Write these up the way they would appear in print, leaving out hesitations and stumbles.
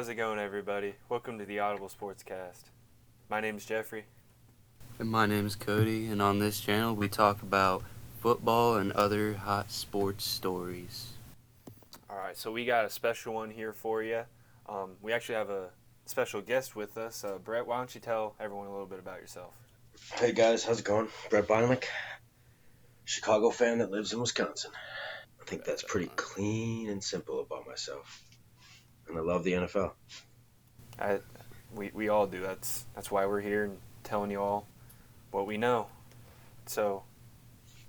How's it going, everybody? Welcome to the Audible Sportscast. My name's Jeffrey. And my name is Cody, and on this channel we talk about football and other hot sports stories. All right, so we got a special one here for you. We actually have a special guest with us. Brett, why don't you tell everyone a little bit about yourself? Hey guys, how's it going? Brett Bynum, Chicago fan that lives in Wisconsin. I think that's pretty clean and simple about myself. And I love the NFL. We all do. That's why we're here and telling you all what we know. So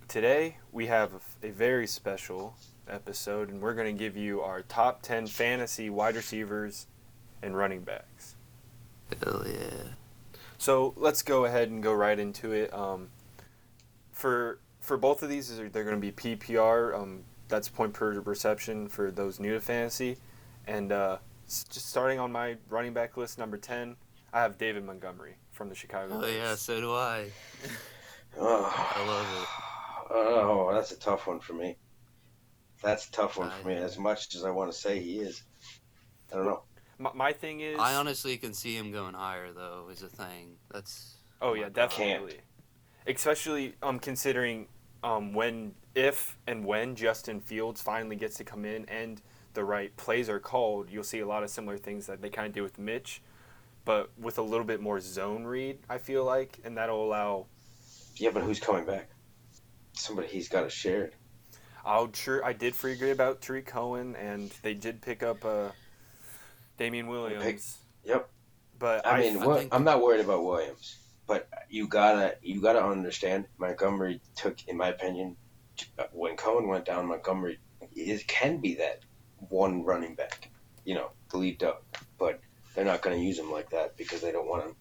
today we have a very special episode, and we're going to give you our top 10 fantasy wide receivers and running backs. Hell yeah. So let's go ahead and go right into it. For both of these, they're going to be PPR. That's point per reception for those new to fantasy. And just starting on my running back list, number 10, I have David Montgomery from the Chicago Bears. Oh yeah, so do I. Oh, I love it. Oh, that's a tough one for me. That's a tough one for me. As much as I want to say he is, I don't know. My thing is, I honestly can see him going higher, though, is a thing. That's... Oh, yeah, definitely. Especially considering if and when Justin Fields finally gets to come in and the right plays are called, you'll see a lot of similar things that they kind of do with Mitch, but with a little bit more zone read, I feel like, and that'll allow... Yeah, but who's coming back? Somebody he's got to share it. I did forget about Tariq Cohen, and they did pick up Damien Williams. Yep. But I think I'm not worried about Williams, but you gotta understand, Montgomery took, in my opinion, when Cohen went down, Montgomery can be that one running back, the lead dog, but they're not going to use him like that because they don't want him.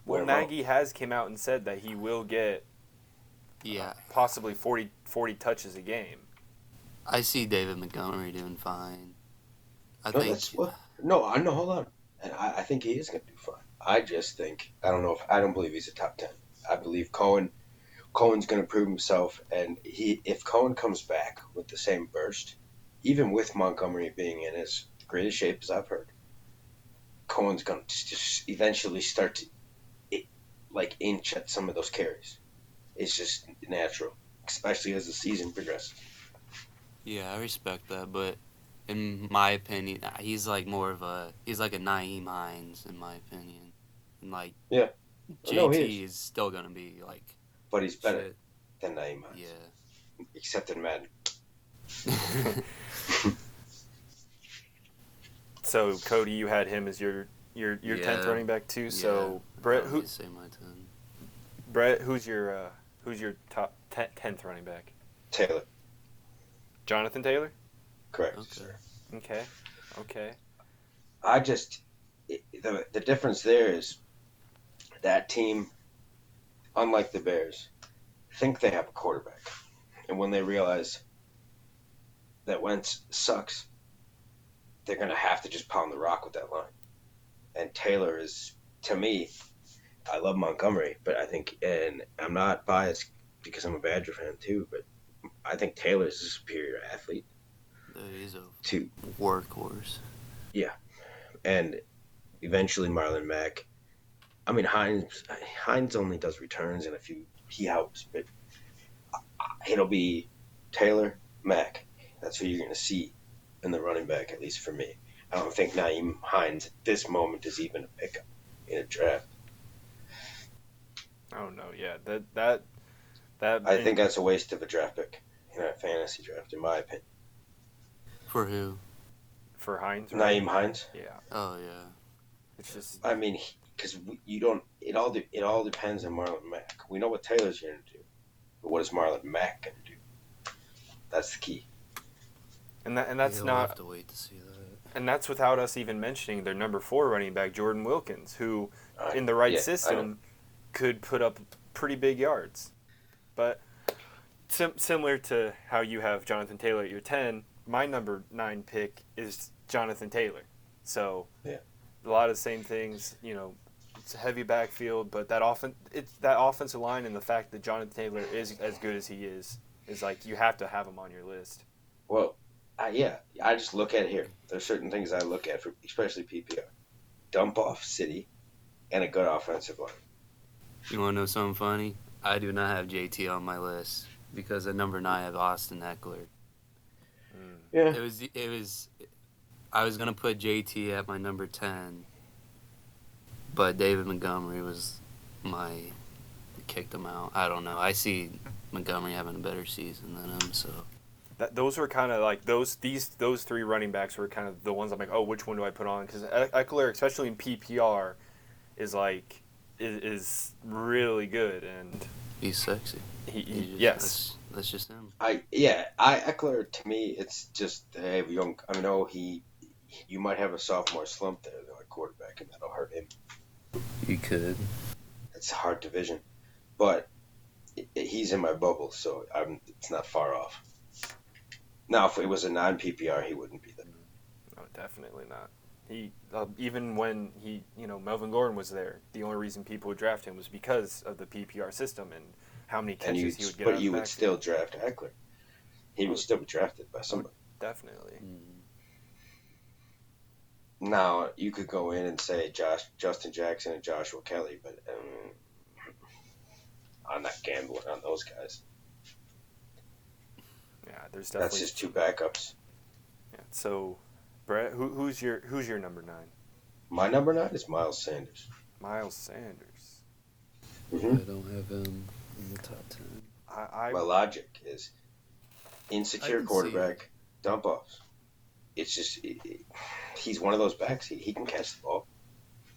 Well, Nagy has came out and said that he will get possibly 40 touches a game. I see David Montgomery doing fine. Hold on. And I think he is going to do fine. I just think, I don't believe he's a top 10. I believe Cohen's going to prove himself, and if Cohen comes back with the same burst, even with Montgomery being in as great a shape as I've heard, Cohen's going to just eventually start to inch at some of those carries. It's just natural, especially as the season progresses. Yeah, I respect that, but in my opinion, he's like a Nyheim Hines, in my opinion. And JT is still going to be But he's better than Nyheim Hines. Yeah. Except in Madden. So Cody, you had him as your 10th running back too. Yeah, So Brett, say my 10. Brett, who's your top 10th running back? Taylor. Jonathan Taylor. Correct. Okay. Sir. Okay. I just the difference there is that team, unlike the Bears, think they have a quarterback, and when they realize that Wentz sucks, they're going to have to just pound the rock with that line. And Taylor is, to me, I love Montgomery, but I think, and I'm not biased because I'm a Badger fan too, but I think Taylor is a superior athlete. He's a workhorse. Yeah. And eventually Marlon Mack. I mean, Hines only does returns and he helps, but it'll be Taylor, Mack. That's who you're going to see in the running back, at least for me. I don't think Nyheim Hines at this moment is even a pickup in a draft. Oh no, yeah, that. I think that's a waste of a draft pick in a fantasy draft, in my opinion. For who? For Hines. Right? Nyheim Hines. Yeah. Oh yeah. It's just. I mean, because you don't. It all depends on Marlon Mack. We know what Taylor's going to do, but what is Marlon Mack going to do? That's the key. And that's You'll not. have to wait to see that. And that's without us even mentioning their number 4 running back, Jordan Wilkins, who, in the right system, could put up pretty big yards. But similar to how you have Jonathan Taylor at your 10, my number 9 pick is Jonathan Taylor. So a lot of the same things. It's a heavy backfield, but that offensive line and the fact that Jonathan Taylor is as good as he is like you have to have him on your list. Well, I just look at it here. There's certain things I look at, for especially PPR. Dump off City and a good offensive line. You want to know something funny? I do not have JT on my list because at number 9 I have Austin Eckler. Yeah. It was. I was gonna put JT at my number 10, but David Montgomery was kicked him out. I don't know. I see Montgomery having a better season than him, so. Those were kind of like those 3 running backs were kind of the ones I'm like, oh, which one do I put on? Because Eckler, especially in PPR, is really good, and he's sexy. Yes, that's just him. Eckler, to me, it's just young. I know you might have a sophomore slump there though at quarterback, and that'll hurt him. You could. It's a hard division, but he's in my bubble, so it's not far off. Now, if it was a non-PPR, he wouldn't be there. No, definitely not. He even when Melvin Gordon was there, the only reason people would draft him was because of the PPR system and how many catches he would get. But you would still draft Eckler. He would still be drafted by somebody. Definitely. Now, you could go in and say Justin Jackson and Joshua Kelly, but I'm not gambling on those guys. Yeah, there's definitely. That's just 2 backups. Yeah. So, Brett, who's your number 9? My number 9 is Miles Sanders. Miles Sanders. Mm-hmm. I don't have him in the top 10. My logic is insecure quarterback, dump offs. It's just he's one of those backs. He can catch the ball,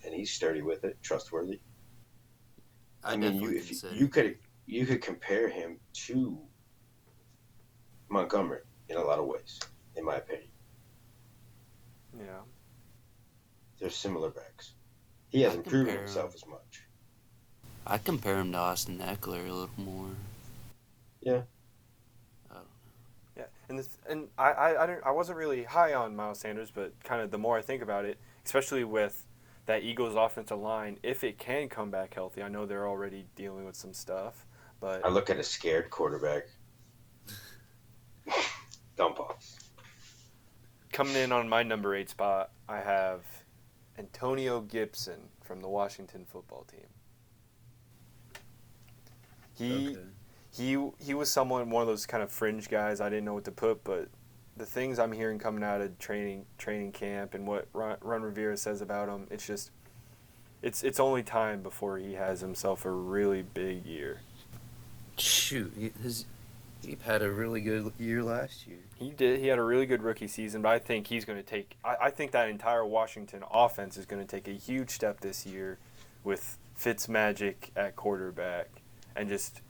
and he's sturdy with it, trustworthy. I mean, you could compare him to Montgomery in a lot of ways, in my opinion. Yeah. They're similar backs. He hasn't proven himself as much. I compare him to Austin Eckler a little more. Yeah. I don't know. Yeah, and I wasn't really high on Miles Sanders, but kind of the more I think about it, especially with that Eagles offensive line, if it can come back healthy, I know they're already dealing with some stuff, but I look at a scared quarterback. Dump offs. Coming in on my number 8 spot, I have Antonio Gibson from the Washington football team. He was one of those kind of fringe guys I didn't know what to put, but the things I'm hearing coming out of training camp and what Ron Rivera says about him, it's just it's only time before he has himself a really big year. Shoot, he had a really good year last year. He did. He had a really good rookie season, but I think he's going to take. I think that entire Washington offense is going to take a huge step this year, with Fitzmagic at quarterback, and just.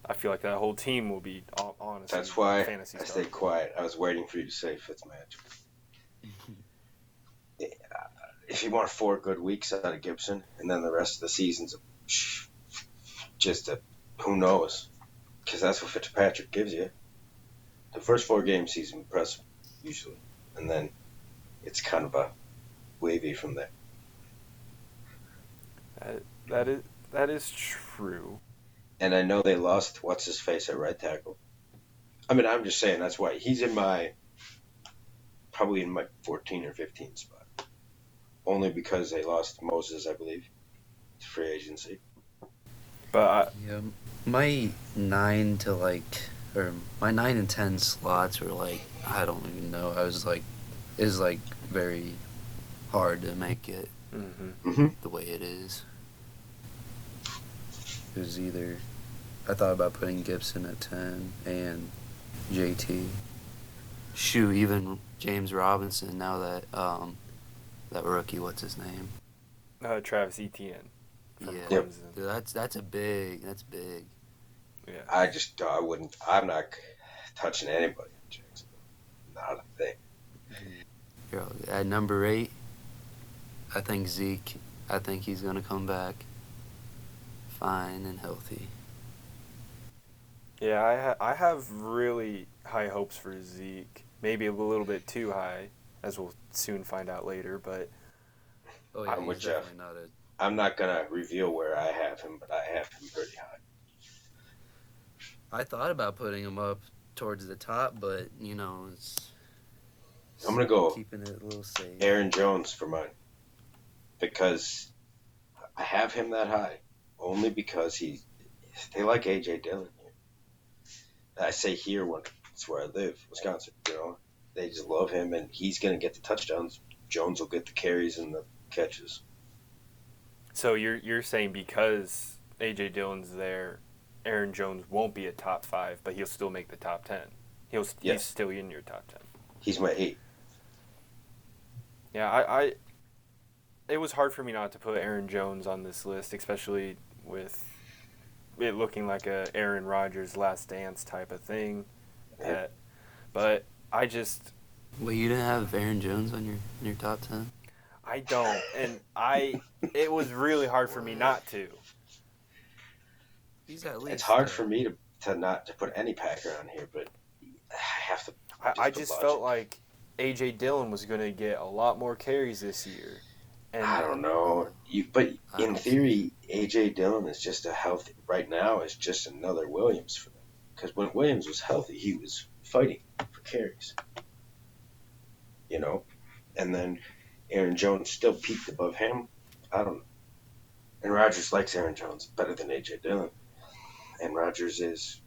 I feel like that whole team will be honestly. That's why I stayed quiet. I was waiting for you to say Fitzmagic. If you want 4 good weeks out of Gibson, and then the rest of the season's just who knows. Because that's what Fitzpatrick gives you. The first 4 games he's impressive, usually. And then it's kind of a wavy from there. That is true. And I know they lost what's-his-face at right tackle. I mean, I'm just saying that's why. He's probably in my 14 or 15 spot. Only because they lost Moses, I believe, to free agency. But my 9 and 10 slots were like, I don't even know. It was very hard to make it the way it is. It was either I thought about putting Gibson at 10 and JT. Shoot, even James Robinson. Now that rookie, what's his name? Travis Etienne. Yeah, dude, that's big. Yeah. I wouldn't. I'm not touching anybody in Jacksonville. Not a thing. At number 8, I think Zeke. I think he's gonna come back fine and healthy. Yeah, I have really high hopes for Zeke. Maybe a little bit too high, as we'll soon find out later. But I'm with Jeff. I'm not gonna reveal where I have him, but I have him pretty high. I thought about putting him up towards the top, but it's. I'm gonna go keeping it a little safe. Aaron Jones for mine, because I have him that high only because they like AJ Dillon here. I say here when it's where I live, Wisconsin. They just love him, and he's gonna get the touchdowns. Jones will get the carries and the catches. So you're saying because AJ Dillon's there, Aaron Jones won't be a top 5, but he'll still make the top 10. He's still in your top 10. He's my 8. Yeah, it was hard for me not to put Aaron Jones on this list, especially with it looking like a Aaron Rodgers Last Dance type of thing. But I just. Well, you didn't have Aaron Jones on your top 10? I don't, and it was really hard for me not to. He's at least. It's hard for me to not to put any Packer on here, but I have to. I just felt like AJ Dillon was going to get a lot more carries this year. And I don't know, but in theory, AJ Dillon is just right now is just another Williams for them. Because when Williams was healthy, he was fighting for carries. And then Aaron Jones still peaked above him. I don't know. And Rodgers likes Aaron Jones better than AJ Dillon. And Rodgers is,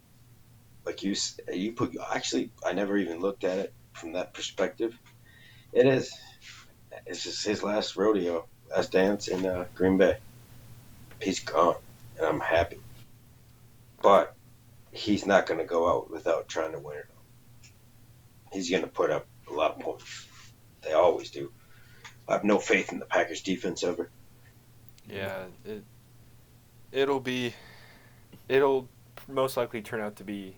like you put. Actually, I never even looked at it from that perspective. It is. It's just his last rodeo, last dance in Green Bay. He's gone, and I'm happy. But he's not going to go out without trying to win it all. He's going to put up a lot of points. They always do. I have no faith in the Packers defense ever. Yeah, it'll most likely turn out to be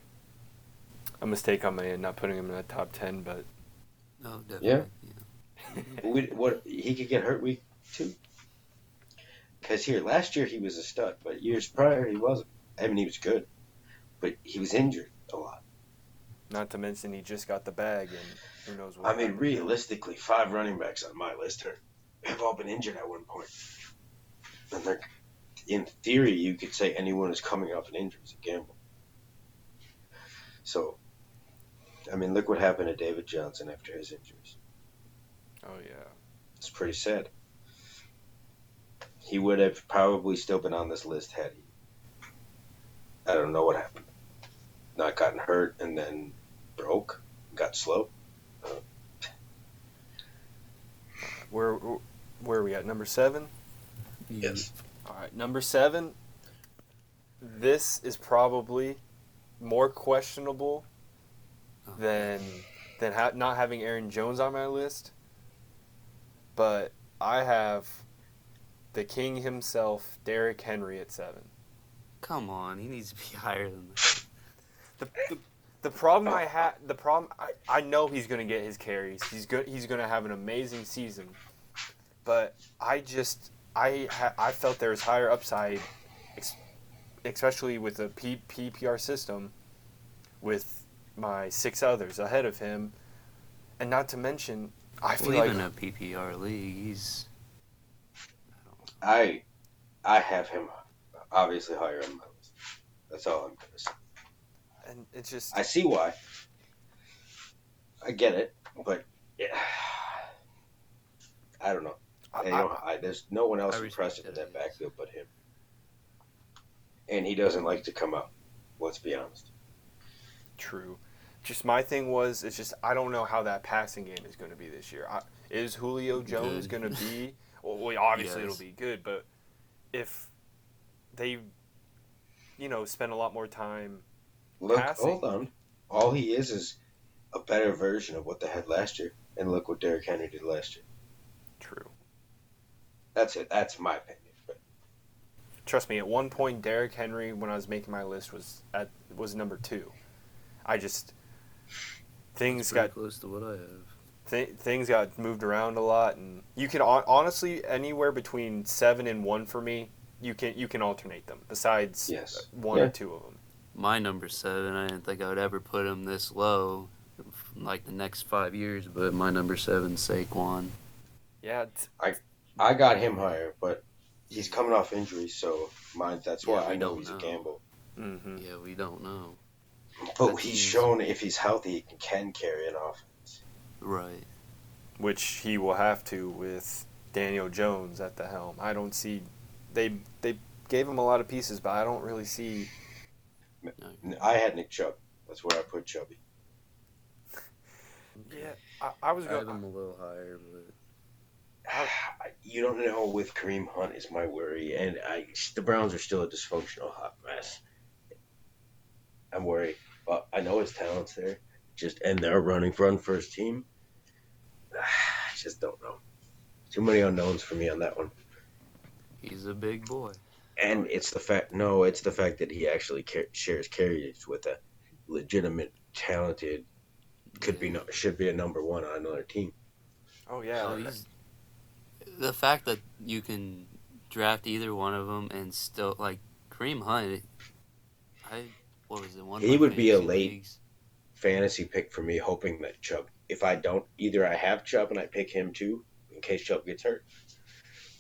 a mistake on my end, not putting him in the top 10, but. No, definitely. Yeah. He could get hurt week 2. Because last year he was a stud, but years prior he wasn't. I mean, he was good, but he was injured a lot. Not to mention he just got the bag, and who knows what. I mean, realistically, 5 running backs on my list have all been injured at one point. And in theory, you could say anyone who's coming off an injury is a gamble. So, I mean, look what happened to David Johnson after his injuries. Oh, yeah. It's pretty sad. He would have probably still been on this list had he, I don't know what happened. Not gotten hurt and then broke, got slow. Where are we at? Number 7? Yes. All right, number 7. This is probably more questionable than not having Aaron Jones on my list. But I have the king himself, Derrick Henry, at 7. Come on, he needs to be higher than that. The problem I know he's going to get his carries. He's going to have an amazing season. But I felt there was higher upside, especially with the PPR system, with my 6 others ahead of him, and not to mention I feel like even a PPR league, he's. I have him obviously higher on my list. That's all I'm gonna say. And it's just I see why. I get it, but yeah, I don't know. There's no one else impressive in that backfield but him, and he doesn't like to come out. Let's be honest. True. Just my thing it's just I don't know how that passing game is going to be this year. Is Julio Jones going to be? Well, obviously it'll be good, but if they, spend a lot more time passing. Hold on. All he is a better version of what they had last year, and look what Derrick Henry did last year. True. That's it. That's my opinion. But trust me, at one point, Derrick Henry, when I was making my list, was number 2. Things got close to what I have. Things got moved around a lot, and you can honestly anywhere between 7 and 1 for me. You can alternate them. Besides 1 or 2 of them. My number 7, I didn't think I would ever put him this low, like the next 5 years. But my number 7, Saquon. Yeah, I got him higher, but he's coming off injury, so that's why I know he's a gamble. Mm-hmm. Yeah, we don't know. But he's shown if he's healthy, he can carry an offense. Right. Which he will have to with Daniel Jones at the helm. I don't see... They gave him a lot of pieces, but I don't really see... I had Nick Chubb. That's where I put Chubby. Yeah, I was going... I had him a little higher, but... You don't know with Kareem Hunt is my worry, and the Browns are still a dysfunctional hot mess. I'm worried, but I know his talent's there. And they're running first team. I just don't know. Too many unknowns for me on that one. He's a big boy. And it's the fact that he actually shares carries with a legitimate, talented, should be a number one on another team. Oh yeah. The fact that you can draft either one of them and still like Kareem Hunt, he would be a late fantasy pick for me, hoping that Chubb. If I don't, either I have Chubb and I pick him too in case Chubb gets hurt,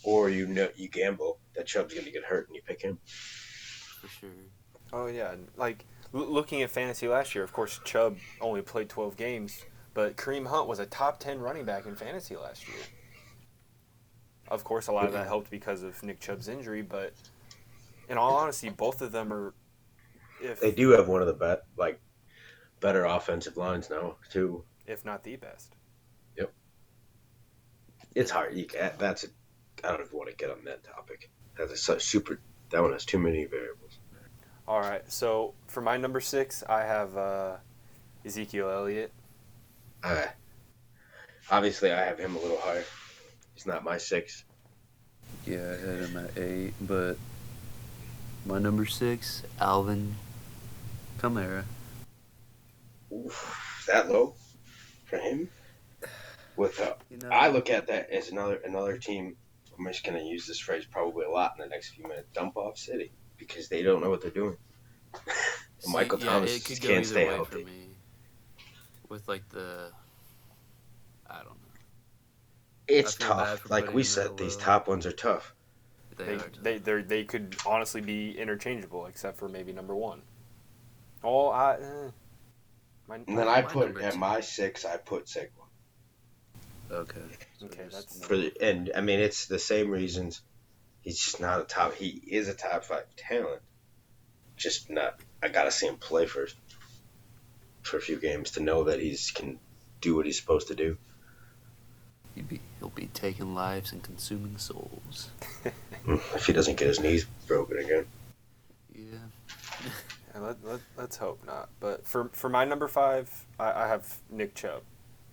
or you gamble that Chubb's going to get hurt and you pick him. For sure. Oh yeah, like looking at fantasy last year, of course Chubb only played 12 games, but Kareem Hunt was a top 10 running back in fantasy last year. Of course, a lot of that helped because of Nick Chubb's injury, but in all honesty, both of them are. They do have one of the better offensive lines now too, if not the best. Yep. It's hard. I don't even want to get on that topic. That one has too many variables. All right, so for my number 6, I have Ezekiel Elliott. Obviously, I have him a little higher. He's not my 6. Yeah, I had him at 8, but my number 6, Alvin Kamara. Oof, that low for him? I look at that as another team. I'm just going to use this phrase probably a lot in the next few minutes. Dump off City because they don't know what they're doing. Michael Thomas can't stay healthy. For me. With I don't know. It's tough. Like we said, these top ones are tough. They could honestly be interchangeable, except for maybe number 1. And then I put at my 6. I put Saquon. Okay. It's the same reasons. He's just not a top. He is a top 5 talent. Just not. I gotta see him play for a few games to know that he can do what he's supposed to do. He'll be taking lives and consuming souls. If he doesn't get his knees broken again. Yeah. Let's hope not. But for my number 5, I have Nick Chubb.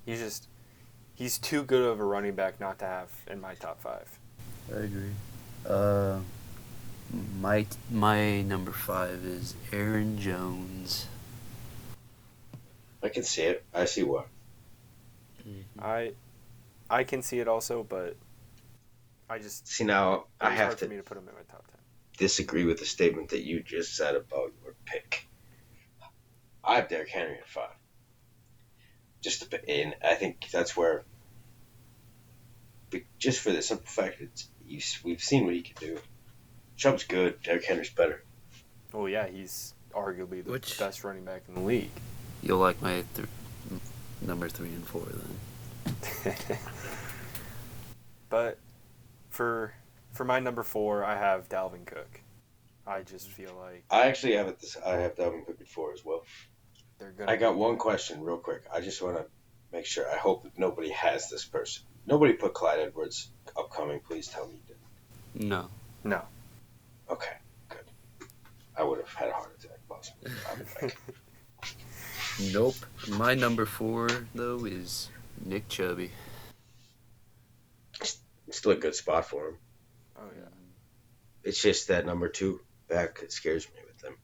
He's too good of a running back not to have in my top 5. I agree. My number 5 is Aaron Jones. I can see it. I see why. Mm-hmm. I can see it also, but I just see now. I have to put him in my top 10. Disagree with the statement that you just said about your pick. I have Derrick Henry at 5. I think that's where, just for the simple fact that we've seen what he can do. Chubb's good. Derrick Henry's better. Oh yeah, he's arguably the best running back in the league. You'll like my number 3 and 4 then. But for my number 4, I have Dalvin Cook. I just feel like I actually have it. I have Dalvin Cook at 4 as well. I got one question real quick. I just want to make sure. I hope that nobody has this person. Nobody put Clyde Edwards upcoming. Please tell me you didn't. No. Okay, good. I would have had a heart attack, possibly. Nope. My number 4 though is Nick Chubby. Still a good spot for him. Oh yeah. It's just that number 2 back that scares me with them.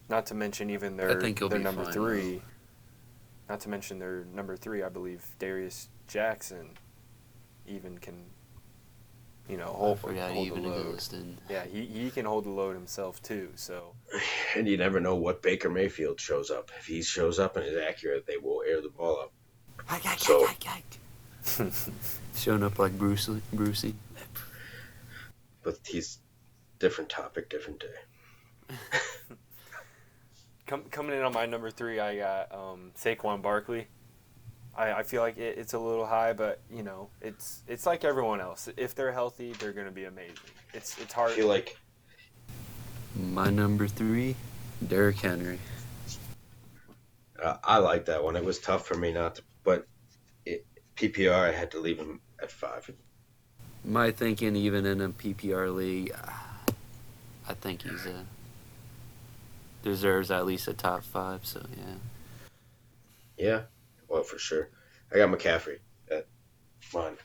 Not to mention even their number 3. Not to mention their number 3, I believe Darius Jackson even can, hold the load. Yeah, he can hold the load himself too. So. And you never know what Baker Mayfield shows up. If he shows up and is accurate, they will air the ball up. Showing up like Brucey. But he's different topic, different day. Coming in on my number 3, I got Saquon Barkley. I feel like it's a little high, but it's like everyone else. If they're healthy, they're going to be amazing. It's hard. I feel like my number 3, Derrick Henry. I like that one. It was tough for me not to, but PPR I had to leave him at 5. My thinking, even in a PPR league, I think he's deserves at least a top 5. So yeah. Yeah, well for sure. I got McCaffrey at mine.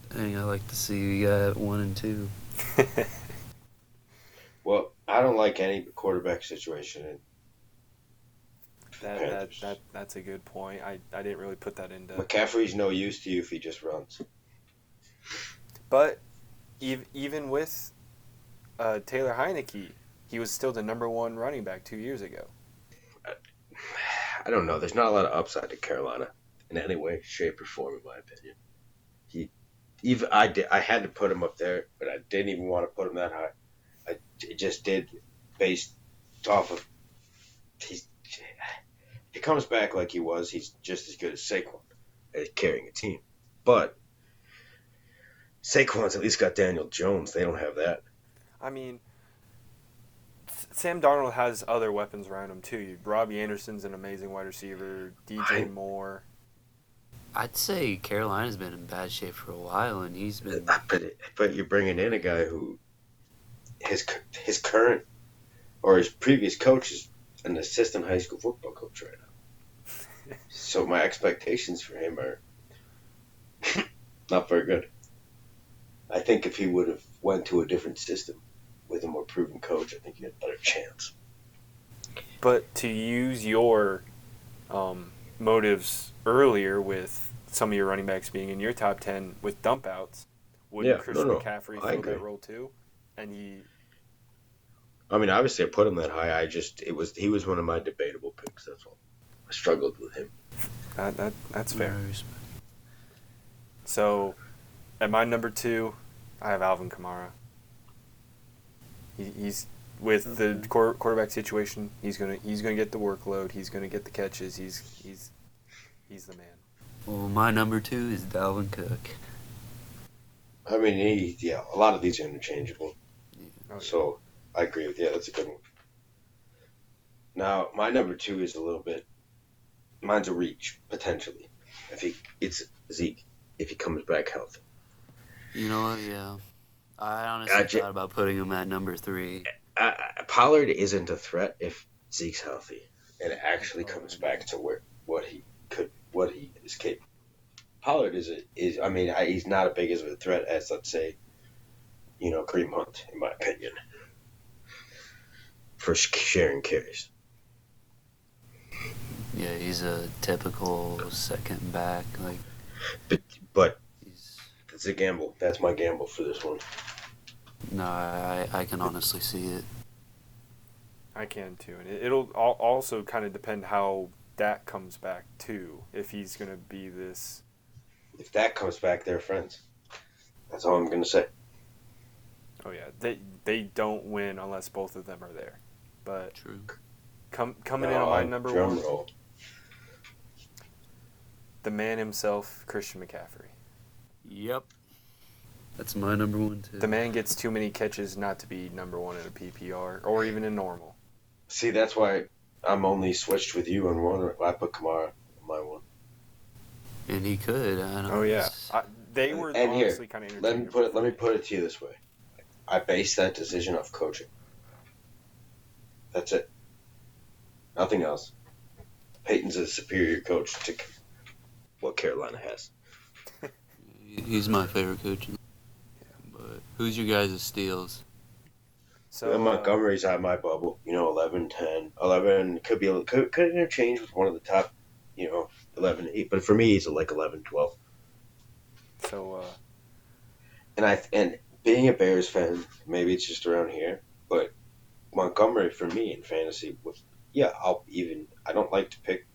Dang, I like to see you got 1 and 2. Well, I don't like any quarterback situation. That's a good point. I didn't really put that into. McCaffrey's no use to you if he just runs. But even with Taylor Heineke, he was still the number 1 running back 2 years ago. I don't know. There's not a lot of upside to Carolina in any way, shape, or form, in my opinion. I had to put him up there, but I didn't even want to put him that high. I just did, based off of if he comes back like he was, he's just as good as Saquon at carrying a team. But Saquon's at least got Daniel Jones. They don't have that. I mean, Sam Darnold has other weapons around him too. Robbie Anderson's an amazing wide receiver. DJ Moore. I'd say Carolina's been in bad shape for a while, and he's been. But you're bringing in a guy who his current or his previous coach is an assistant high school football coach right now. So my expectations for him are not very good. I think if he would have went to a different system with a more proven coach, I think he had a better chance. But to use your motives earlier with some of your running backs being in your top 10 with dump outs, wouldn't Christian McCaffrey fill that role too? And I mean, obviously I put him that high. He was one of my debatable picks. That's all. I struggled with him. That's fair. So, at my number 2, I have Alvin Kamara. He's with the quarterback situation. He's gonna get the workload. He's gonna get the catches. He's the man. Well, my number 2 is Dalvin Cook. I mean, a lot of these are interchangeable. Yeah. So I agree with you. That's a good one. Now, my number 2 is a little bit. Mine's a reach potentially. It's Zeke if he comes back healthy. You know what? Yeah, I honestly thought about putting him at number 3. Pollard isn't a threat if Zeke's healthy and it actually comes back to what he is capable. Pollard is he's not as big of a threat as, let's say, Kareem Hunt, in my opinion, for sharing carries. Yeah, he's a typical second back, but it's a gamble. That's my gamble for this one. No, I can honestly see it. I can too, and it'll also kind of depend how Dak comes back too. If he's gonna be this. If Dak comes back, they're friends. That's all I'm gonna say. Oh yeah, they don't win unless both of them are there. But true. Coming in on my number 1, roll. The man himself, Christian McCaffrey. Yep. That's my number 1 too. The man gets too many catches not to be number 1 in a PPR or even in normal. See, that's why I'm only switched with you on 1. I put Kamara on my 1. And he could. I don't know. Oh yeah, they were and honestly here, kind of. Let me put it to you this way. I base that decision off coaching. That's it. Nothing else. Peyton's a superior coach to what Carolina has. He's my favorite coach. But who's your guys' steals? So Montgomery's out my bubble. 11, 10, 11 could interchange with one of the top, 11, 8. But for me, he's like 11, 12. So. And being a Bears fan, maybe it's just around here, but Montgomery for me in fantasy I don't like to pick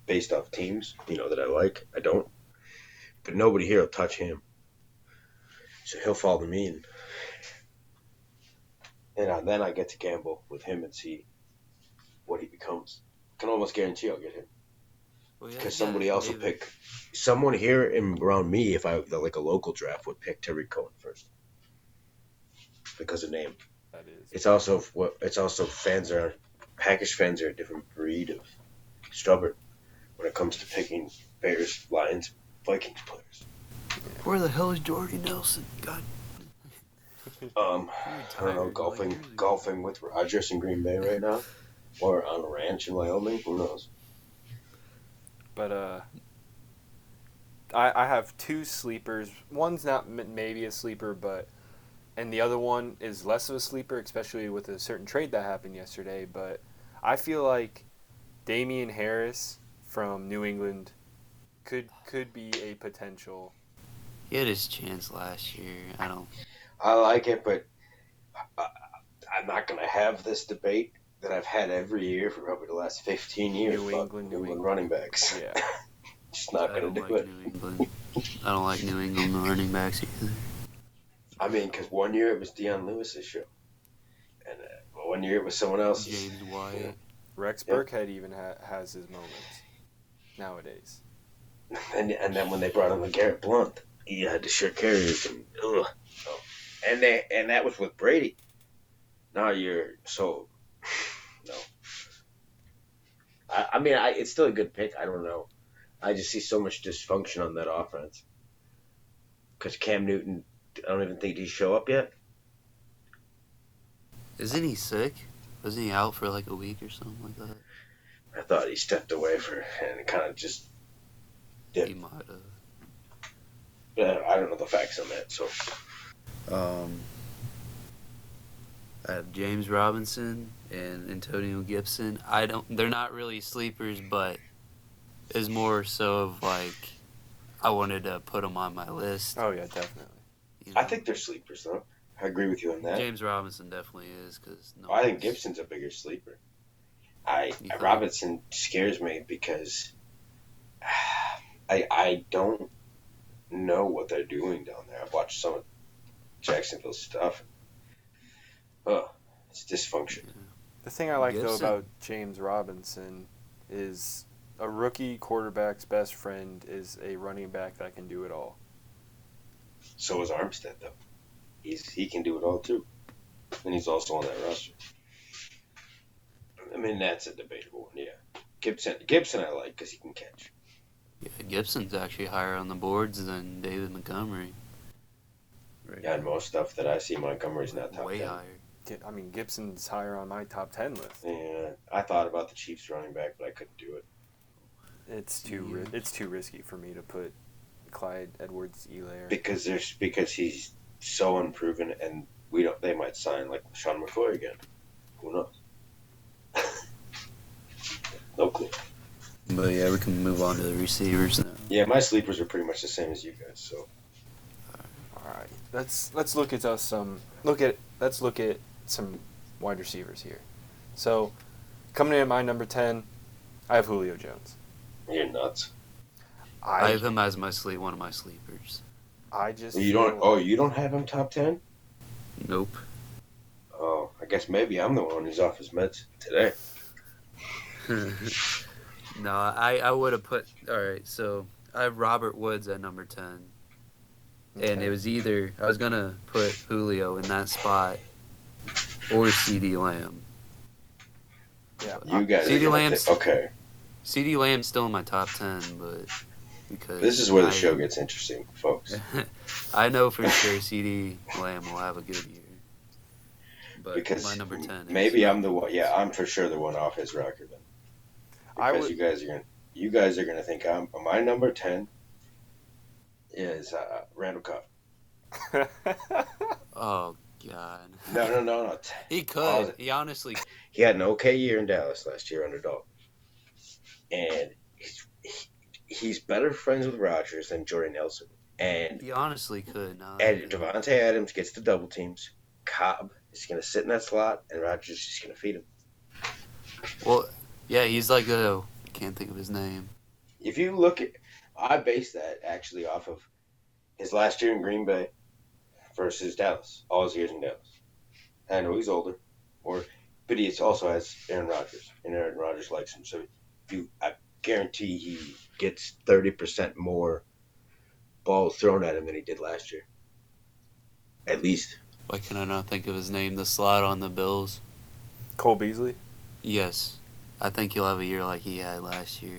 based off teams, that I like. I don't. But nobody here will touch him. So he'll fall to me. And then I get to gamble with him and see what he becomes. I can almost guarantee I'll get him. Well, because somebody else will pick. Someone here around me, if I like a local draft, would pick Tariq Cohen first because of name. That is. It's also Packers fans are a different breed of stubborn when it comes to picking Bears, Lions, Vikings players. Where the hell is Jordy Nelson? God. I don't know, golfing with Rodgers in Green Bay right now, or on a ranch in Wyoming. Who knows? But I have two sleepers. One's not maybe a sleeper, and the other one is less of a sleeper, especially with a certain trade that happened yesterday. But I feel like Damien Harris from New England could be a potential. He had his chance last year. I like it, but I'm not going to have this debate that I've had every year for probably the last 15 years New about England running backs. Yeah. Just not going to do it. I don't like New England running backs either. I mean, because one year it was Deion Lewis's show, and one year it was someone else's. James White. Yeah. Rex Burkhead even has his moments nowadays. And then when they brought in Garrett Blunt, he had to share carries and and that was with Brady. Now you're so no. I mean, it's still a good pick. I don't know. I just see so much dysfunction on that offense. Because Cam Newton, I don't even think he'd show up yet. Isn't he sick? Wasn't he out for like a week or something like that? I thought he stepped away and kind of just dipped. He might have. Yeah, I don't know the facts on that. So, I have James Robinson and Antonio Gibson. They're not really sleepers, but it's more so of like I wanted to put them on my list. Oh yeah, definitely. I think they're sleepers though. I agree with you on that. James Robinson definitely is I think Gibson's a bigger sleeper. Robinson scares me because I don't know what they're doing down there. I've watched some of Jacksonville's stuff. It's dysfunction. The thing I like though about James Robinson is a rookie quarterback's best friend is a running back that can do it all. So is Armstead though. He can do it all too, and he's also on that roster. I mean, that's a debatable one. Yeah, Gibson I like because he can catch. Yeah, Gibson's actually higher on the boards than David Montgomery. Right. Yeah, and most stuff that I see, Montgomery's not top 10. Way higher. I mean, Gibson's higher on my top 10 list. Yeah, I thought about the Chiefs running back, but I couldn't do it. It's too risky for me to put Clyde Edwards-Helaire. Because he's so unproven, and they might sign like Sean McCoy again. Who knows? No clue. But yeah, we can move on to the receivers now. Yeah, my sleepers are pretty much the same as you guys. So, all right, let's look at some wide receivers here. So, coming in at my number 10, I have Julio Jones. You're nuts. I have him as one of my sleepers. You don't have him top 10? Nope. Oh, I guess maybe I'm the one who's off his meds today. No, I would have put... Alright, so I have Robert Woods at number 10. Okay. And it was either... I was going to put Julio in that spot or CeeDee Lamb. Yeah. You guys CeeDee Lamb's... Okay. CeeDee Lamb's still in my top 10, but... Because this is where the show gets interesting, folks. I know for sure CeeDee Lamb will have a good year. But because my number 10 maybe I'm the one. Yeah, I'm for sure the one off his record then. Because you guys are gonna think my number 10 is Randall Cobb. Oh God. No. He could. He honestly. He had an okay year in Dallas last year under Dalton, and he's better friends with Rodgers than Jordy Nelson. And he honestly could. And Devonte Adams gets the double teams. Cobb is going to sit in that slot, and Rodgers is just going to feed him. Well, yeah, he's like I can't think of his name. If you look at, I base that actually off of his last year in Green Bay versus Dallas. All his years in Dallas. I know he's older, or But he also has Aaron Rodgers, and Aaron Rodgers likes him. So I guarantee he gets 30% more balls thrown at him than he did last year. At least. Why can I not think of his name? The slot on the Bills. Cole Beasley? Yes. I think he'll have a year like he had last year.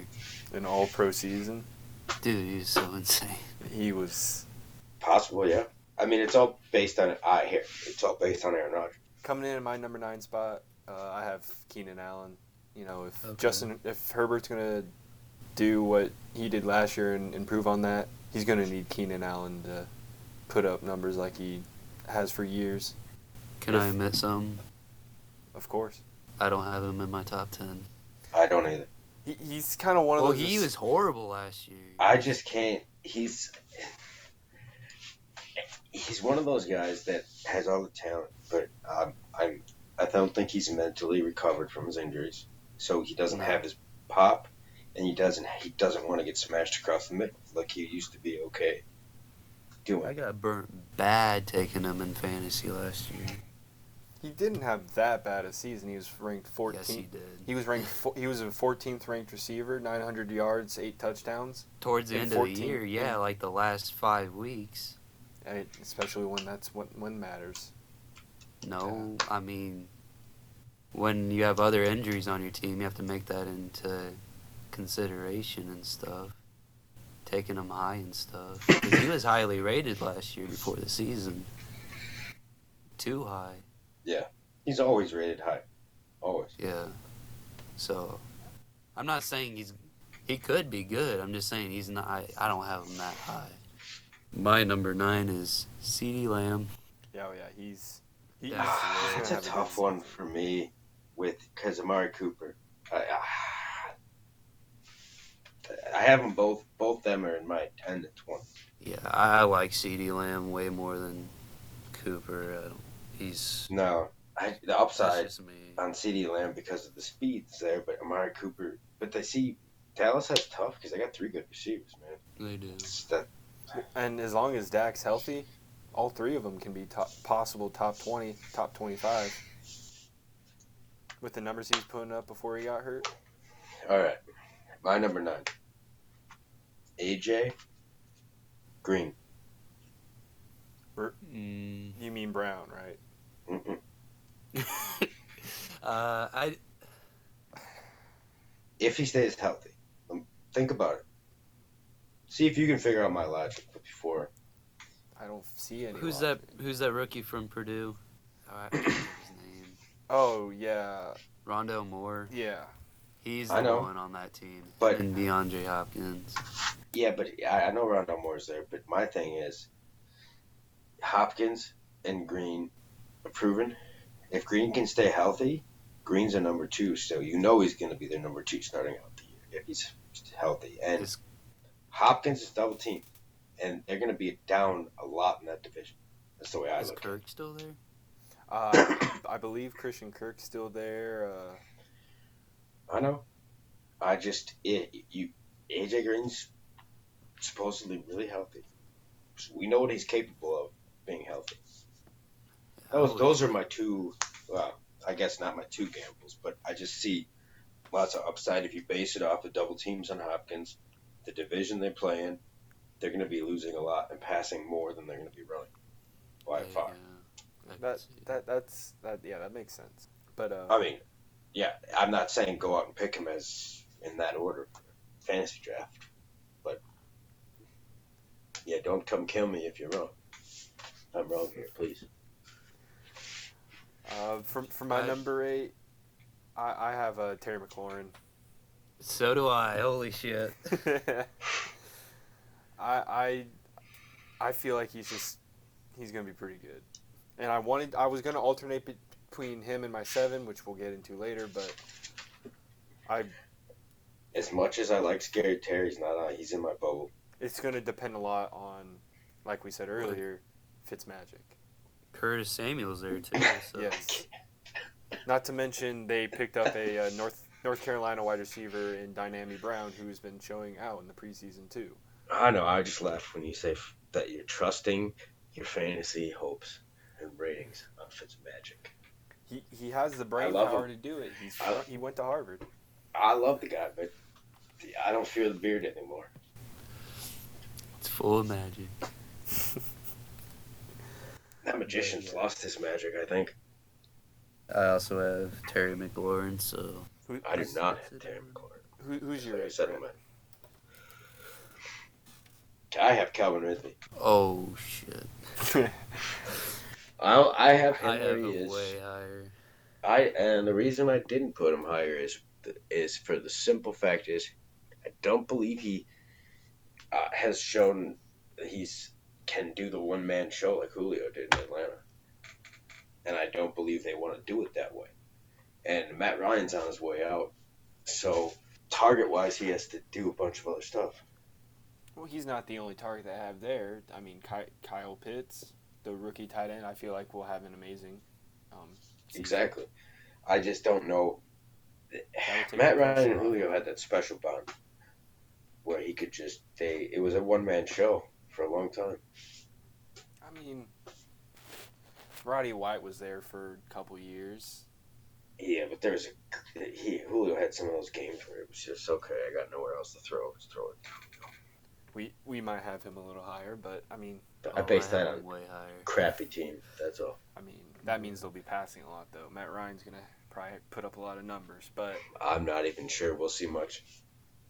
An all-pro season? Dude, he was so insane. He was... Possible, yeah. I mean, it's all based on It's all based on Aaron Rodgers. Coming in my number 9 spot, I have Keenan Allen. You know, if Herbert's going to do what he did last year and improve on that, he's going to need Keenan Allen to put up numbers like he has for years. Can I admit something? Of course. I don't have him in my top 10. I don't either. He's kind of one of those... Well, he was horrible last year. I just can't... He's one of those guys that has all the talent, but I don't think he's mentally recovered from his injuries. So he doesn't have his pop, and he doesn't want to get smashed across the middle like he used to be okay doing. I got burnt bad taking him in fantasy last year. He didn't have that bad a season. He was ranked 14th. Yes, he did. He was a 14th ranked receiver, 900 yards, 8 touchdowns. Towards the end of the year, yeah, like the last 5 weeks. Especially when that's when matters. No, I mean, when you have other injuries on your team, you have to make that into consideration and stuff. Taking him high and stuff. 'Cause he was highly rated last year before the season. Too high. Yeah, he's always rated high. Always. Yeah. So, I'm not saying he could be good. I'm just saying he's not. I don't have him that high. My number 9 is CeeDee Lamb. Yeah, he's It's a tough one for me because Amari Cooper. I have them both. Both them are in my 10 to 20. Yeah, I like CeeDee Lamb way more than Cooper. The upside on CeeDee Lamb because of the speed's there, but Amari Cooper. But Dallas has tough because they got 3 good receivers, man. They do. And as long as Dak's healthy, all 3 of them can be possible top 20, top 25. With the numbers he was putting up before he got hurt. All right. My number 9. AJ Green. You mean Brown, right? If he stays healthy, think about it. See if you can figure out my logic before. I don't see any. Who's that rookie from Purdue? I can't remember his name. Oh yeah, Rondale Moore. Yeah, he's the one on that team. But and DeAndre Hopkins. Yeah, but I know Rondale Moore's there. But my thing is, Hopkins and Green are proven. If Green can stay healthy, Green's a number 2 still. You know he's going to be their number 2 starting out the year if he's healthy. And Hopkins is double teamed, and they're going to be down a lot in that division. That's the way I look at it. Is Kirk still there? I believe Christian Kirk's still there. I know. AJ Green's supposedly really healthy. So we know what he's capable of being healthy. Those are my 2. Well, I guess not my 2 gambles, but I just see lots of upside if you base it off the double teams on Hopkins. The division they play in, they're going to be losing a lot and passing more than they're going to be running by far. That makes sense. But I mean, yeah, I'm not saying go out and pick him as in that order for fantasy draft, but yeah, don't come kill me if you're wrong. I'm wrong here, please. For my number 8, I have Terry McLaurin. So do I. Holy shit. I feel like he's gonna be pretty good, and I was gonna alternate between him and my 7, which we'll get into later, but as much as I like Scary Terry's he's in my bubble. It's gonna depend a lot on, like we said earlier, Fitzmagic. Curtis Samuel's there too. So. Yes. Not to mention they picked up a North Carolina wide receiver in Dynami Brown, who's been showing out in the preseason too. I know. I just laugh when you say that you're trusting your fantasy hopes and ratings on Fitzmagic. He has the brain power to do it. He went to Harvard. I love the guy, but I don't fear the beard anymore. It's full of magic. That magician's lost his magic, I think. I also have Terry McLaurin, so... I do not have Terry McLaurin. Who's your settlement? I have Calvin Ridley. Oh, shit. I have him I have him way higher. And the reason I didn't put him higher is for the simple fact is I don't believe he has shown that can do the one-man show like Julio did in Atlanta. And I don't believe they want to do it that way. And Matt Ryan's on his way out. So target-wise, he has to do a bunch of other stuff. Well, he's not the only target they have there. I mean, Kyle Pitts, the rookie tight end, I feel like will have an amazing season. Exactly. I just don't know. Matt Ryan and Julio had that special bond where he could it was a one-man show for a long time. I mean, Roddy White was there for a couple years. Yeah, but Julio had some of those games where it was just, okay, I got nowhere else to throw. Just throw it. We might have him a little higher, but, I mean... I base that on way higher. Crappy team, that's all. I mean, that means they'll be passing a lot, though. Matt Ryan's going to probably put up a lot of numbers, but... I'm not even sure we'll see much.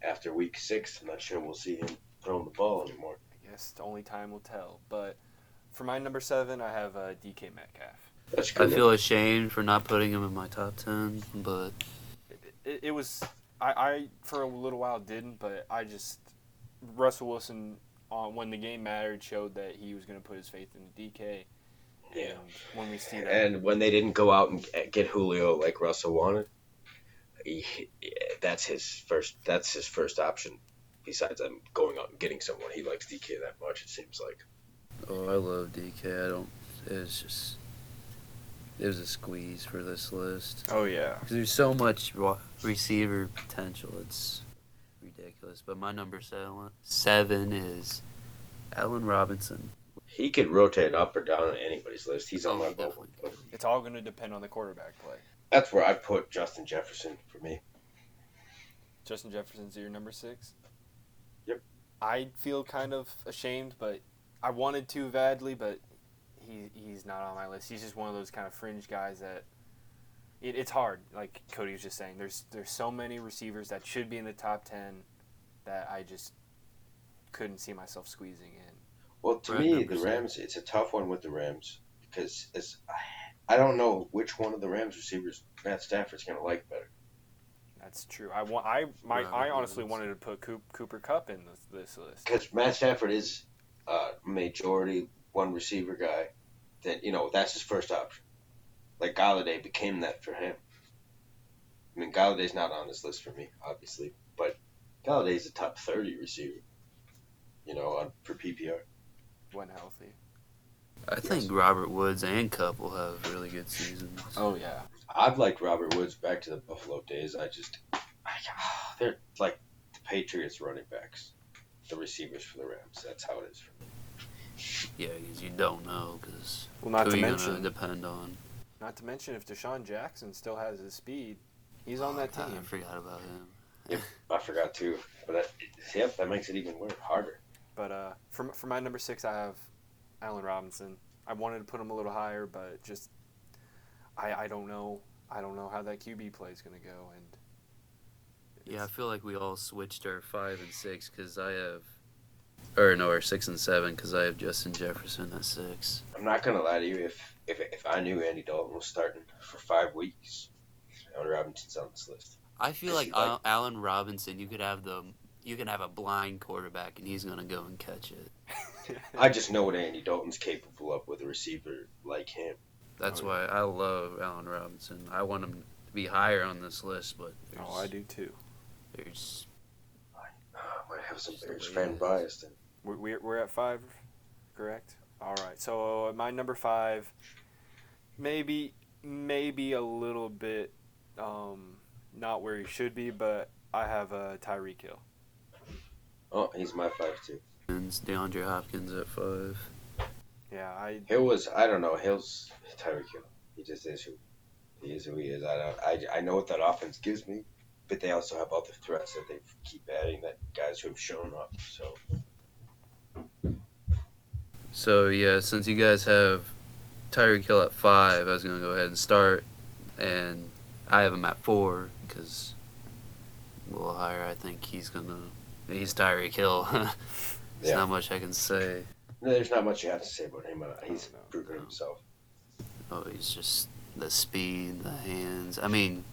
After week 6, I'm not sure we'll see him throwing the ball anymore. I guess only time will tell. But for my number 7, I have DK Metcalf. That's good. I feel ashamed for not putting him in my top 10, but... It was... I for a little while didn't, but I just... Russell Wilson, when the game mattered, showed that he was going to put his faith in DK. Yeah. And when we see that... And when they didn't go out and get Julio like Russell wanted, that's his first option. Besides them going out and getting someone, he likes DK that much, it seems like. Oh, I love DK. It was a squeeze for this list. Oh, yeah. Because there's so much receiver potential. It's ridiculous. But my number 7 is Allen Robinson. He could rotate up or down on anybody's list. He's on my boat. It's all going to depend on the quarterback play. That's where I put Justin Jefferson for me. Justin Jefferson's your number 6? Yep. I feel kind of ashamed, but I wanted to badly, but he's not on my list. He's just one of those kind of fringe guys that it's hard. Like Cody was just saying, there's so many receivers that should be in the top 10 that I just couldn't see myself squeezing in. Well, to me, the Rams, it's a tough one with the Rams because I don't know which one of the Rams receivers Matt Stafford's going to like better. That's true. I honestly wanted to put Cooper Kupp in this list. Because Matt Stafford is a majority one receiver guy that, that's his first option. Like Galladay became that for him. I mean, Galladay's not on this list for me, obviously, but Galladay's a top 30 receiver, for PPR. When healthy. I think Robert Woods and Kupp will have really good seasons. Oh, yeah. I've liked Robert Woods back to the Buffalo days. They're like the Patriots running backs, the receivers for the Rams. That's how it is for me. Yeah, because you don't know, because not who to you're mention, going to depend on. Not to mention if Deshaun Jackson still has his speed, he's on that team. I forgot about him. Yep, I forgot too. But that makes it even harder. But for my number 6, I have Allen Robinson. I wanted to put him a little higher, but just I don't know. I don't know how that QB play is going to go. Yeah, I feel like we all switched our 5 and 6 because our 6 and 7 because I have Justin Jefferson at 6. I'm not going to lie to you. If I knew Andy Dalton was starting for 5 weeks, Allen Robinson's on this list. I feel like Allen Robinson, you can have a blind quarterback and he's going to go and catch it. I just know what Andy Dalton's capable of with a receiver like him. That's why I love Allen Robinson. I want him to be higher on this list, but I do too. I might have some Bears fan bias then. We're at 5, correct? All right. So my number 5, maybe a little bit not where he should be, but I have Tyreek Hill. Oh, he's my 5 too. DeAndre Hopkins at 5. Yeah, Hill was, I don't know, Hill's Tyreek Hill. He just is who. He is who he is. I know what that offense gives me, but they also have other threats that they keep adding, that guys who have shown up. So yeah, since you guys have Tyreek Hill at 5, I was gonna go ahead and start, and I have him at 4 because a little higher. I think he's Tyreek Hill. There's not much I can say. No, there's not much you have to say about him. He's proven himself. Oh, he's just the speed, the hands. I mean,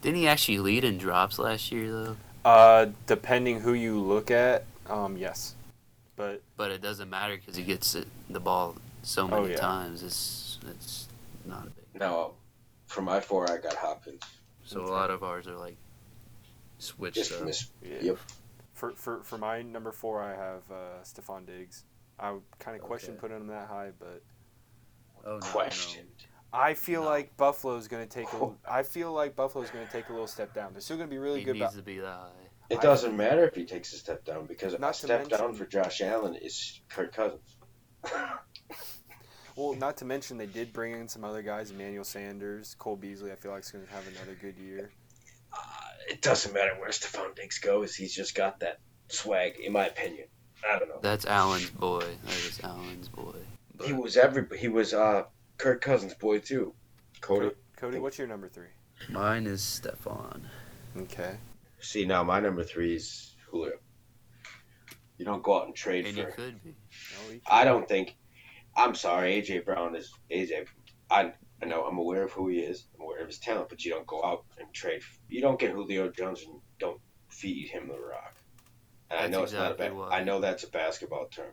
didn't he actually lead in drops last year though? Depending who you look at, yes. But it doesn't matter because he gets the ball so many times. It's not a big. No, for my 4, I got Hopkins. So a lot of ours are like switched up. Yep. For my number 4, I have Stephon Diggs. I would kind of question putting him that high, but questioned. I feel like Buffalo's going to take a little step down. They're still going to be really good. He needs to be that high. It doesn't matter if he takes a step down because a step down for Josh Allen is Kirk Cousins. Well, not to mention they did bring in some other guys, Emmanuel Sanders, Cole Beasley. I feel like he's going to have another good year. It doesn't matter where Stephon Diggs goes. He's just got that swag, in my opinion. I don't know. That's Allen's boy. That is Allen's boy. But he was Kirk Cousins' boy too. Cody, what's your number 3? Mine is Stephon. Okay. See, now my number 3 is Julio. You don't go out and trade and for. And he could be. No, he could. I don't think. I'm sorry, AJ Brown is AJ. I know I'm aware of who he is. I'm aware of his talent, but you don't go out and trade. You don't get Julio Jones and don't feed him the rock. And I know exactly it's not I know that's a basketball term,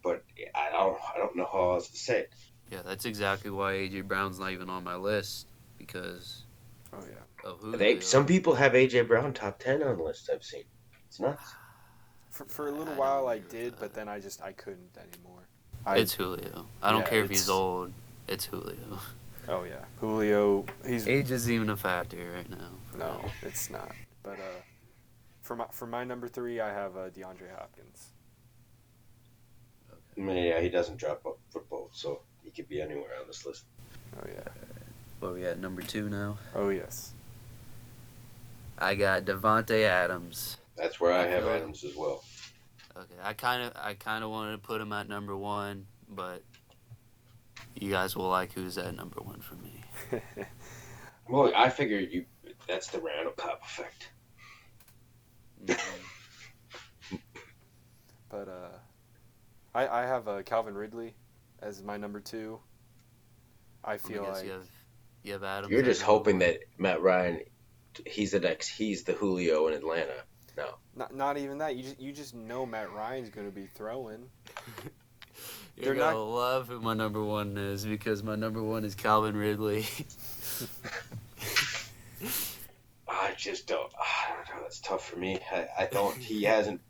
but I don't know how else to say it. Yeah, that's exactly why AJ Brown's not even on my list because. Oh yeah. Of Julio. Some people have AJ Brown top 10 on lists I've seen. It's nuts. For a little while I did, but then I couldn't anymore. It's Julio. I don't care if he's old. It's Julio. Oh yeah, Julio. Age isn't even a factor right now. No, it's not. But for my number 3, I have DeAndre Hopkins. Okay. Yeah, he doesn't drop up for both, so he could be anywhere on this list. Oh yeah. Well, we at number 2 now. Oh yes. I got Devonte Adams. That's where I have Adams as well. Okay, I kind of wanted to put him at number 1, but you guys will like who's at number 1 for me. Well, I figured that's the Randall Cobb effect. But I have Calvin Ridley as my number 2. I feel like you have Adams. You're just hoping that Matt Ryan, he's the Julio in Atlanta. No. Not even that. You just know Matt Ryan's going to be throwing. You're going to love who my number 1 is because my number 1 is Calvin Ridley. I just don't. I don't know. That's tough for me. I don't. He hasn't.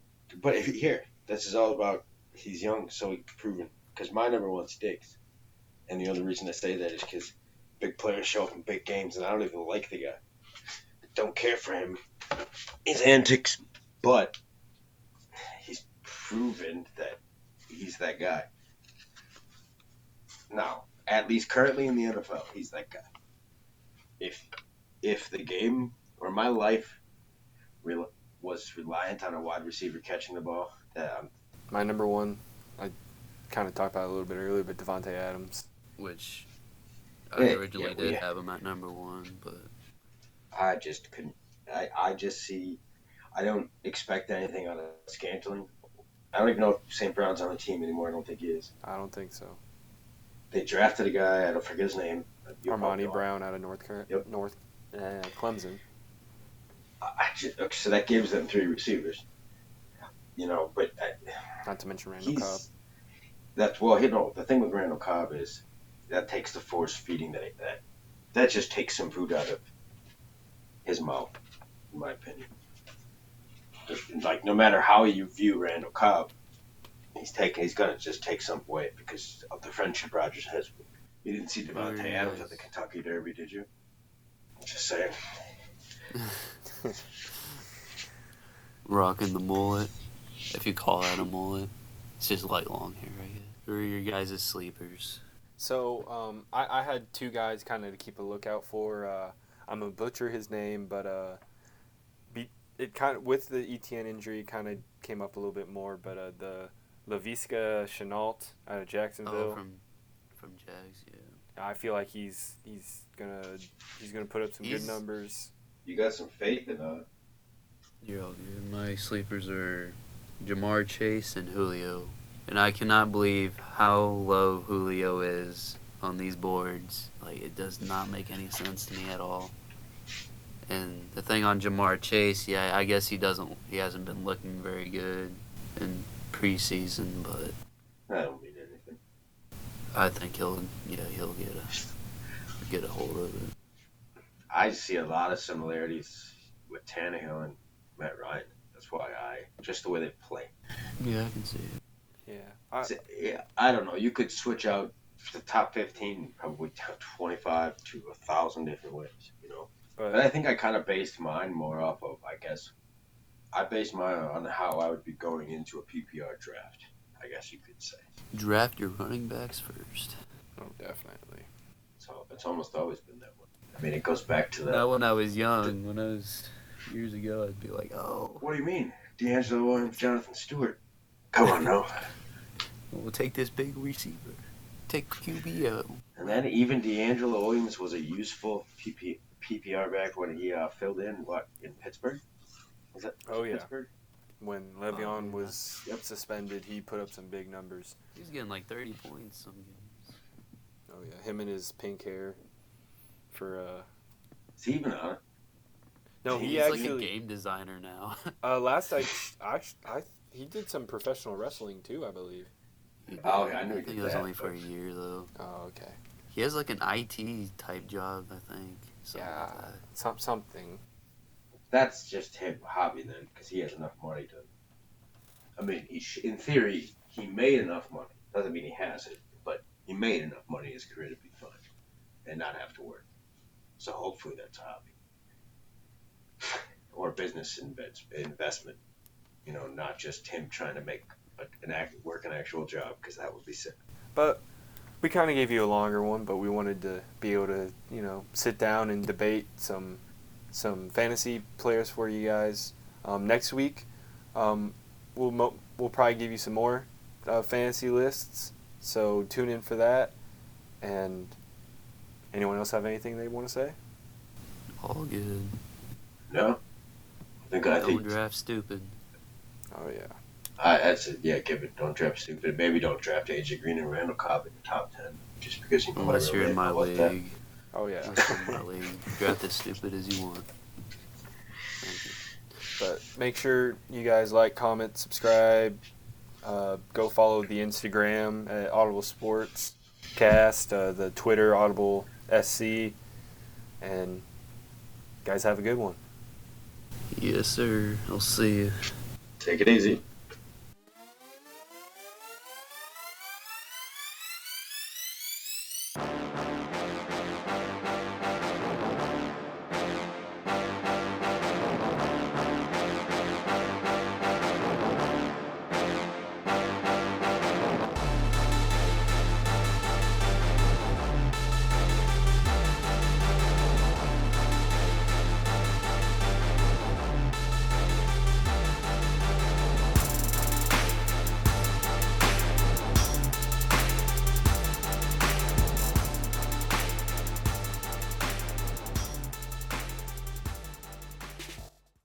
But here, this is all about he's young, so he's proven. Because my number 1 sticks. And the only reason I say that is because big players show up in big games, and I don't even like the guy. Don't care for him. His antics, but he's proven that he's that guy. Now, at least currently in the NFL, he's that guy. If the game or my life was reliant on a wide receiver catching the ball, my number 1, I kind of talked about it a little bit earlier, but Davonte Adams, which I originally did have him at number 1, but I just couldn't. I just see. I don't expect anything out of Scantling. I don't even know if St. Brown's on the team anymore. I don't think he is. I don't think so. They drafted a guy. I don't forget his name. Armani Brown out of Clemson. So that gives them 3 receivers. But not to mention Randall Cobb. The thing with Randall Cobb is that takes the force feeding that just takes some food out of his mouth, in my opinion. Like, no matter how you view Randall Cobb, he's gonna just take some away because of the friendship Rodgers has. You didn't see Devonte Adams at the Kentucky Derby, did you? Just saying. Rocking the mullet, if you call that a mullet. It's just light long hair, I guess. Who are your guys' sleepers? So I had two guys kind of to keep a lookout for. I'm gonna butcher his name, but it kind of with the ETN injury kind of came up a little bit more. But the Laviska Shenault out of Jacksonville. Oh, from Jags, yeah. I feel like he's gonna put up some good numbers. You got some faith in You're all good. My sleepers are Jamar Chase and Julio. And I cannot believe how low Julio is on these boards. Like, it does not make any sense to me at all. And the thing on Jamar Chase, yeah, I guess he hasn't been looking very good in preseason, but I don't mean anything. I think he'll get a hold of it. I see a lot of similarities with Tannehill and Matt Ryan. That's why just the way they play. Yeah, I can see it. Yeah, I don't know. You could switch out the top 15 probably 25 to 1,000 different ways, you know. But I think I kind of based mine more off of, I based mine on how I would be going into a PPR draft, I guess you could say. Draft your running backs first. Oh, definitely. So it's almost always been that way. I mean, it goes back to that. Not when I was young. When I was years ago, I'd be like, oh. What do you mean? D'Angelo Williams, Jonathan Stewart. Come on, no. We'll take this big receiver. Take QBO. And then even D'Angelo Williams was a useful PPR back when he filled in, in Pittsburgh? Was that Pittsburgh? When Le'Veon was suspended, he put up some big numbers. He was getting like 30 points some games. Oh, yeah. Him and his pink hair for... Is he even on it? No, he's actually... like a game designer now. Last he did some professional wrestling, too, I believe. Oh, yeah, I knew he I did think it was that, only for a year, though. Oh, okay. He has like an IT type job, I think. Yeah, something. That's just his hobby then, because he has enough money to. I mean, in theory, he made enough money. Doesn't mean he has it, but he made enough money in his career to be fine and not have to work. So hopefully that's a hobby or business investment. You know, not just him trying to work an actual job, because that would be sick. But we kind of gave you a longer one, but we wanted to be able to, sit down and debate some fantasy players for you guys. Next week, we'll probably give you some more fantasy lists, so tune in for that. And anyone else have anything they want to say? All good. No? Don't draft stupid. Oh, yeah. That's it. Yeah, don't draft stupid. Maybe don't draft AJ Green and Randall Cobb in the top 10 just because you know. Unless you're in my league. That. Oh yeah. Unless you're in my league. Draft as stupid as you want. Thank you. But make sure you guys like, comment, subscribe. Go follow the Instagram at audiblesportscast, the Twitter audiblesc, and guys have a good one. Yes, sir. I'll see you. Take it easy.